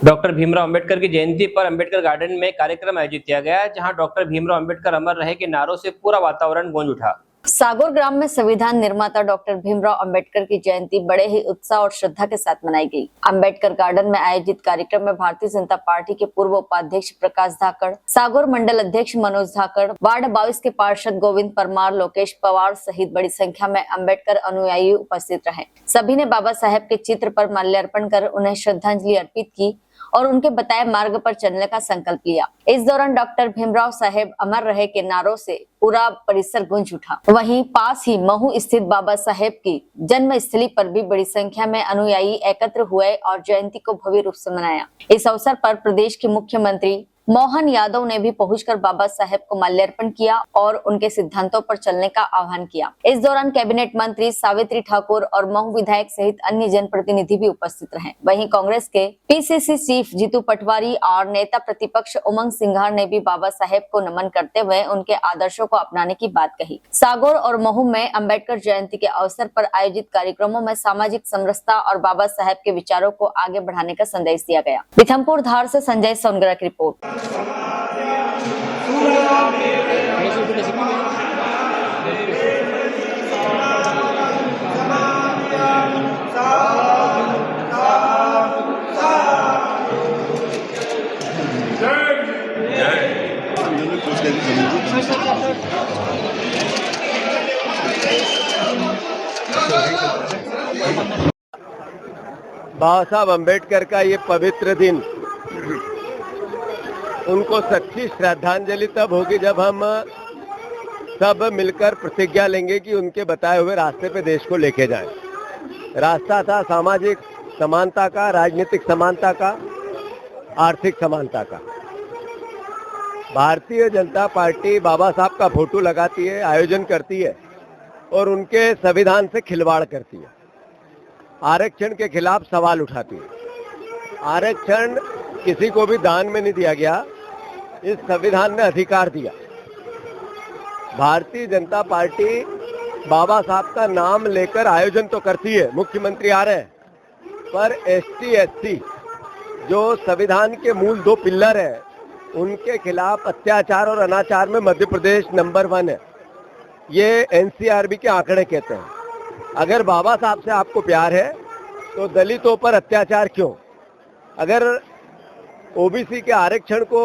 Doctor Bhimrao Ambedkar की जयंती पर Ambedkar garden में कार्यक्रम आयोजित किया गया, जहां डॉक्टर भीमराव अंबेडकर अमर रहे के नारों से पूरा वातावरण गूंज उठा। सागौर ग्राम में संविधान निर्माता डॉक्टर भीमराव अंबेडकर की जयंती बड़े ही उत्साह और श्रद्धा के साथ मनाई गई। अंबेडकर गार्डन में आयोजित कार्यक्रम में भारतीय जनता पार्टी के पूर्व उपाध्यक्ष प्रकाश धाकड़, सागौर मंडल अध्यक्ष मनोज धाकड़, वार्ड 22 के पार्षद गोविंद परमार, लोकेश पवार सहित बड़ी संख्या में अंबेडकर अनुयायी उपस्थित रहे। सभी ने बाबा साहेब के चित्र पर माल्यार्पण कर उन्हें श्रद्धांजलि अर्पित की और उनके बताए मार्ग पर चलने का संकल्प लिया। इस दौरान डॉक्टर भीमराव साहेब अमर रहे के नारों से पूरा परिसर गूंज उठा। वहीं पास ही महू स्थित बाबा साहेब की जन्म स्थली पर भी बड़ी संख्या में अनुयायी एकत्र हुए और जयंती को भव्य रूप से मनाया। इस अवसर पर प्रदेश के मुख्यमंत्री मोहन यादव ने भी पहुंचकर बाबा साहेब को माल्यार्पण किया और उनके सिद्धांतों पर चलने का आह्वान किया। इस दौरान कैबिनेट मंत्री सावित्री ठाकुर और महू विधायक सहित अन्य जनप्रतिनिधि भी उपस्थित रहे। वहीं कांग्रेस के पीसीसी चीफ जीतू पटवारी और नेता प्रतिपक्ष उमंग सिंघार ने भी बाबा साहेब को नमन करते हुए उनके आदर्शों को अपनाने की बात कही। सागौर और महू में अंबेडकर जयंती के अवसर पर आयोजित कार्यक्रमों में सामाजिक समरसता और बाबा साहेब के विचारों को आगे बढ़ाने का संदेश दिया गया। बिथमपुर धार से संजय सोनगरा की रिपोर्ट। बाबा साहब अम्बेडकर का ये पवित्र दिन, उनको सच्ची श्रद्धांजलि तब होगी जब हम सब मिलकर प्रतिज्ञा लेंगे कि उनके बताए हुए रास्ते पे देश को लेके जाएं। रास्ता था सामाजिक समानता का, राजनीतिक समानता का, आर्थिक समानता का। भारतीय जनता पार्टी बाबा साहब का फोटो लगाती है, आयोजन करती है और उनके संविधान से खिलवाड़ करती है। आरक्षण के खिलाफ सवाल उठाती है। आरक्षण किसी को भी दान में नहीं दिया गया, इस संविधान ने अधिकार दिया। भारतीय जनता पार्टी बाबा साहब का नाम लेकर आयोजन तो करती है, मुख्यमंत्री आ रहे हैं, पर एसटी एससी जो संविधान के मूल 2 पिल्लर हैं, उनके खिलाफ अत्याचार और अनाचार में मध्य प्रदेश नंबर 1 है। ये एनसीआरबी के आंकड़े कहते हैं। अगर बाबा साहब से आपको प्यार है तो दलितों पर अत्याचार क्यों? अगर ओबीसी के आरक्षण को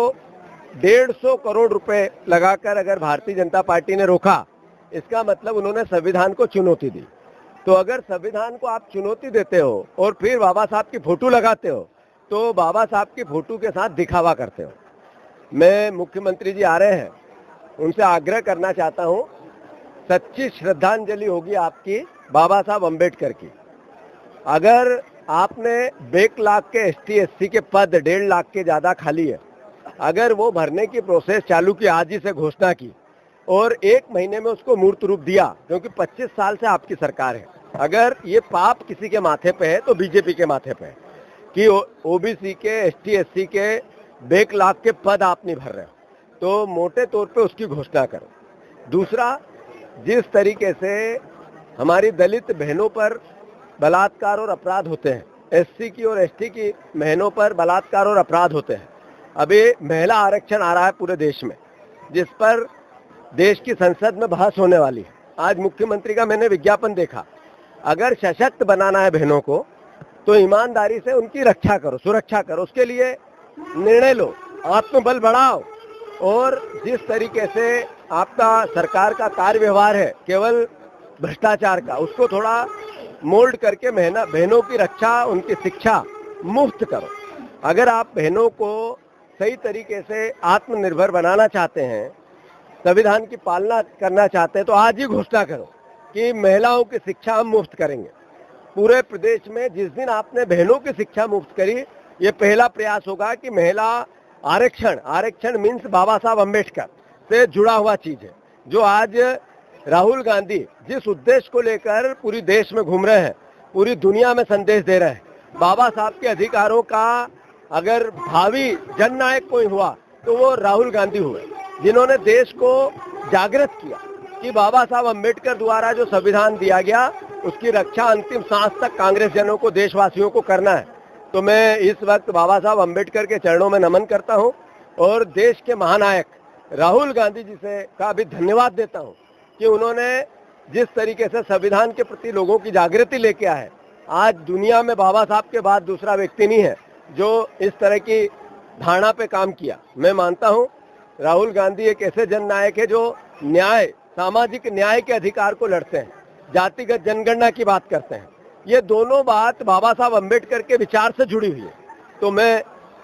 150 करोड़ रुपए लगाकर अगर भारतीय जनता पार्टी ने रोका, इसका मतलब उन्होंने संविधान को चुनौती दी। तो अगर संविधान को आप चुनौती देते हो और फिर बाबा साहब की फोटो लगाते हो, तो बाबा साहब की फोटो के साथ दिखावा करते हो। मैं मुख्यमंत्री जी आ रहे हैं, उनसे आग्रह करना चाहता हूं, सच्ची श्रद्धांजलि होगी आपकी बाबा साहब अम्बेडकर की। अगर आपने 1 लाख के एसटी एससी के पद 1.5 लाख के ज्यादा खाली है, अगर वो भरने की प्रोसेस चालू की, आज ही से घोषणा की और 1 महीने में उसको मूर्त रूप दिया, क्योंकि 25 साल से आपकी सरकार है। अगर ये पाप किसी के माथे पे है तो बीजेपी के माथे पे है कि ओबीसी के एसटी एससी के 1 लाख के पद आप नहीं भर रहे हो, तो मोटे तौर पे उसकी घोषणा करो। दूसरा, जिस तरीके से हमारी दलित बहनों पर बलात्कार और अपराध होते हैं, एससी की और एसटी की बहनों पर बलात्कार और अपराध होते हैं। अभी महिला आरक्षण आ रहा है पूरे देश में, जिस पर देश की संसद में बहस होने वाली है। आज मुख्यमंत्री का मैंने विज्ञापन देखा। अगर सशक्त बनाना है बहनों को, तो ईमानदारी से उनकी रक्षा करो, सुरक्षा करो, उसके लिए निर्णय लो, आत्मबल बढ़ाओ। और जिस तरीके से आपका सरकार का कार्य व्यवहार है केवल भ्रष्टाचार का, उसको थोड़ा मोल्ड करके बहनों की रक्षा, उनकी शिक्षा मुफ्त करो। अगर आप बहनों को सही तरीके से आत्मनिर्भर बनाना चाहते हैं, संविधान की पालना करना चाहते हैं, तो आज ही घोषणा करो कि महिलाओं की शिक्षा हम मुफ्त करेंगे। पूरे प्रदेश में जिस दिन आपने बहनों की शिक्षा मुफ्त करी, ये पहला प्रयास होगा कि महिला आरक्षण मीन्स बाबा साहब अम्बेडकर से जुड़ा हुआ चीज है। जो आज राहुल गांधी जिस उद्देश्य को लेकर पूरी देश में घूम रहे हैं, पूरी दुनिया में संदेश दे रहे हैं, बाबा साहब के अधिकारों का अगर भावी जननायक कोई हुआ तो वो राहुल गांधी हुए, जिन्होंने देश को जागृत किया कि बाबा साहब अम्बेडकर द्वारा जो संविधान दिया गया उसकी रक्षा अंतिम सांस तक कांग्रेस जनों को, देशवासियों को करना है। तो मैं इस वक्त बाबा साहब अम्बेडकर के चरणों में नमन करता हूं और देश के महानायक राहुल गांधी जी से का भी धन्यवाद देता हूं कि उन्होंने जिस तरीके से संविधान के प्रति लोगों की जागृति लेके आए। आज दुनिया में बाबा साहब के बाद दूसरा व्यक्ति नहीं है जो इस तरह की धारणा पे काम किया। मैं मानता हूं राहुल गांधी एक ऐसे जननायक है जो न्याय, सामाजिक न्याय के अधिकार को लड़ते हैं, जातिगत जनगणना की बात करते हैं। ये दोनों बात बाबा साहब अम्बेडकर के विचार से जुड़ी हुई है। तो मैं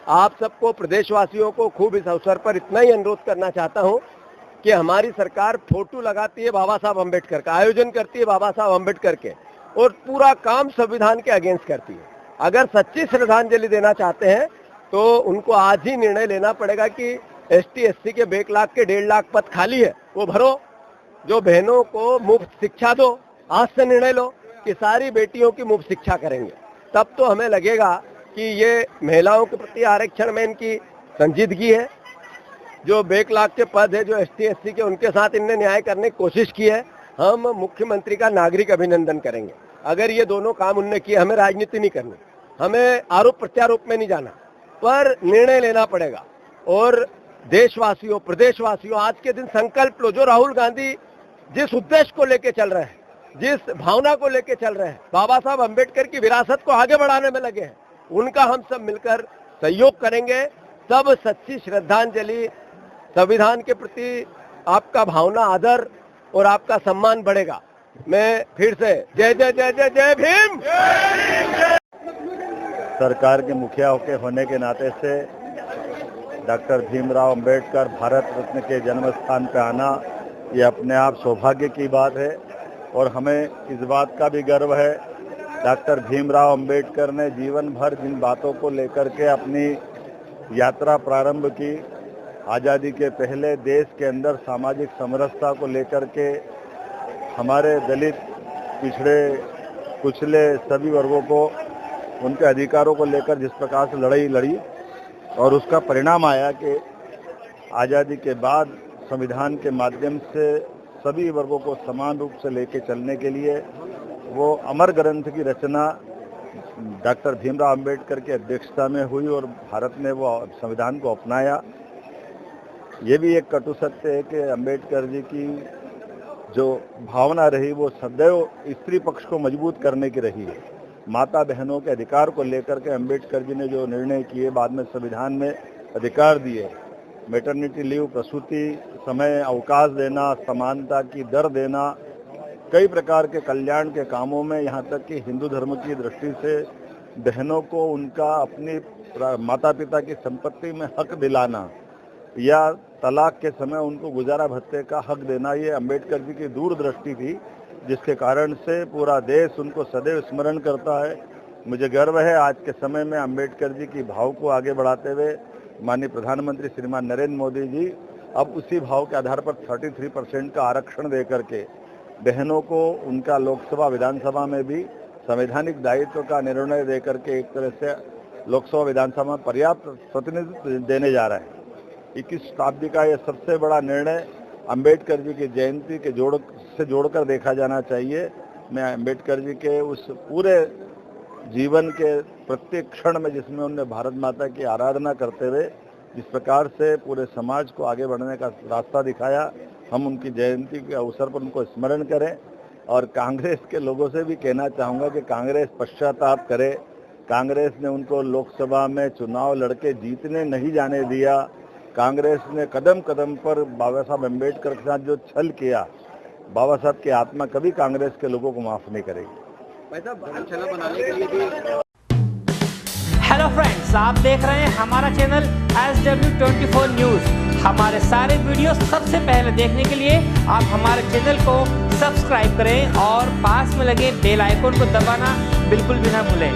आप सबको, प्रदेशवासियों को खूब इस अवसर पर इतना ही अनुरोध करना चाहता हूं कि हमारी सरकार फोटो लगाती है बाबा साहब अम्बेडकर का, आयोजन करती है बाबा साहब अम्बेडकर के, और पूरा काम संविधान के अगेंस्ट करती है। अगर सच्ची श्रद्धांजलि देना चाहते हैं तो उनको आज ही निर्णय लेना पड़ेगा कि ST/SC के 1 लाख के 1.5 लाख पद खाली है, वो भरो। जो बहनों को मुफ्त शिक्षा दो, आज से निर्णय लो कि सारी बेटियों की मुफ्त शिक्षा करेंगे। तब तो हमें लगेगा कि ये महिलाओं के प्रति आरक्षण में इनकी संजीदगी है। जो 1 लाख के पद है जो ST/SC के, उनके साथ इनने न्याय करने की कोशिश की है। हम मुख्यमंत्री का नागरिक अभिनंदन करेंगे अगर ये दोनों काम उनने किए। हमें राजनीति नहीं करनी, हमें आरोप प्रत्यारोप में नहीं जाना, पर निर्णय लेना पड़ेगा। और देशवासियों, प्रदेशवासियों, आज के दिन संकल्प लो। जो राहुल गांधी जिस उद्देश्य को लेके चल रहे हैं, जिस भावना को लेके चल रहे हैं, बाबा साहब अम्बेडकर की विरासत को आगे बढ़ाने में लगे हैं, उनका हम सब मिलकर सहयोग करेंगे। तब सच्ची श्रद्धांजलि, संविधान के प्रति आपका भावना, आदर और आपका सम्मान बढ़ेगा। मैं फिर से जय जय जय जय जय भीम। सरकार के मुखिया होने के नाते से डॉक्टर भीमराव अंबेडकर भारत रत्न के जन्म स्थान पर आना ये अपने आप सौभाग्य की बात है। और हमें इस बात का भी गर्व है, डॉक्टर भीमराव अंबेडकर ने जीवन भर जिन बातों को लेकर के अपनी यात्रा प्रारंभ की, आज़ादी के पहले देश के अंदर सामाजिक समरसता को लेकर के हमारे दलित, पिछड़े, कुचले सभी वर्गों को उनके अधिकारों को लेकर जिस प्रकार से लड़ाई लड़ी, और उसका परिणाम आया कि आज़ादी के बाद संविधान के माध्यम से सभी वर्गों को समान रूप से लेके चलने के लिए वो अमर ग्रंथ की रचना डॉक्टर भीमराव अंबेडकर की अध्यक्षता में हुई और भारत ने वो संविधान को अपनाया। ये भी एक कटु सत्य है कि अंबेडकर जी की जो भावना रही वो सदैव स्त्री पक्ष को मजबूत करने की रही है। माता बहनों के अधिकार को लेकर के अंबेडकर जी ने जो निर्णय किए, बाद में संविधान में अधिकार दिए, मैटरनिटी लीव, प्रसूति समय अवकाश देना, समानता की दर देना, कई प्रकार के कल्याण के कामों में, यहाँ तक कि हिंदू धर्म की दृष्टि से बहनों को उनका अपनी माता पिता की संपत्ति में हक दिलाना या तलाक के समय उनको गुजारा भत्ते का हक देना, ये अंबेडकर जी की दूरदृष्टि थी, जिसके कारण से पूरा देश उनको सदैव स्मरण करता है। मुझे गर्व है आज के समय में अंबेडकर जी की भाव को आगे बढ़ाते हुए माननीय प्रधानमंत्री श्रीमान नरेंद्र मोदी जी अब उसी भाव के आधार पर 33% का आरक्षण दे करके बहनों को उनका लोकसभा विधानसभा में भी संवैधानिक दायित्व का निर्णय दे करके एक तरह से लोकसभा विधानसभा में पर्याप्त प्रतिनिधित्व देने जा रहा है। 21 शताब्दी का यह सबसे बड़ा निर्णय अंबेडकर जी की जयंती के जोड़कर देखा जाना चाहिए। मैं अंबेडकर जी के उस पूरे जीवन के प्रत्येक क्षण में जिसमें उन्होंने भारत माता की आराधना करते हुए जिस प्रकार से पूरे समाज को आगे बढ़ने का रास्ता दिखाया, हम उनकी जयंती के अवसर पर उनको स्मरण करें। और कांग्रेस के लोगों से भी कहना चाहूँगा कि कांग्रेस पश्चाताप करे। कांग्रेस ने उनको लोकसभा में चुनाव लड़के जीतने नहीं जाने दिया। कांग्रेस ने कदम कदम पर बाबा साहब अम्बेडकर के साथ जो छल किया, बाबा साहब की आत्मा कभी कांग्रेस के लोगों को माफ नहीं करेगी। हेलो फ्रेंड्स, आप देख रहे हैं हमारा चैनल SW24 न्यूज। हमारे सारे वीडियो सबसे पहले देखने के लिए आप हमारे चैनल को सब्सक्राइब करें और पास में लगे बेल आइकन को दबाना बिल्कुल भी ना भूलें।